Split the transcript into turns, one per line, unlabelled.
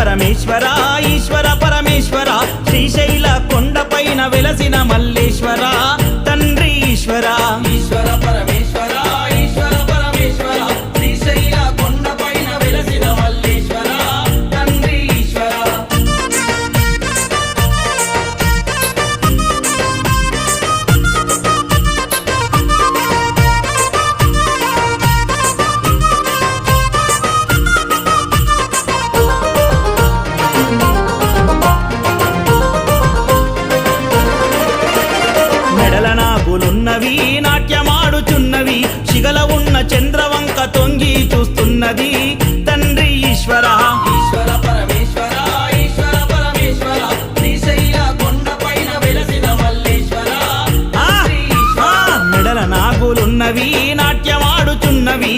పరమేశ్వర ఈశ్వర పరమేశ్వర శ్రీశైల కొండపైన వెలసిన మల్లేశ్వర తండ్రి ఈశ్వర
ఈశ్వర పరమేశ్వర ఈశ్వర పరమేశ్వర శ్రీశైల కొండపైన వెలసిన మల్లేశ్వర తండ్రి ఈశ్వర
మెడల నాగులున్నవి నాట్యమాడుచున్నవి శిగల ఉన్న చంద్రవంక తొంగి చూస్తున్నది తండ్రి ఈశ్వర
ఈశ్వర పరమేశ్వర ఈశ్వర పరమేశ్వర శ్రీశైల కొండపైన వెలసిన మల్లేశ్వర
మెడల నాగులున్నవి నాట్యమాడుచున్నవి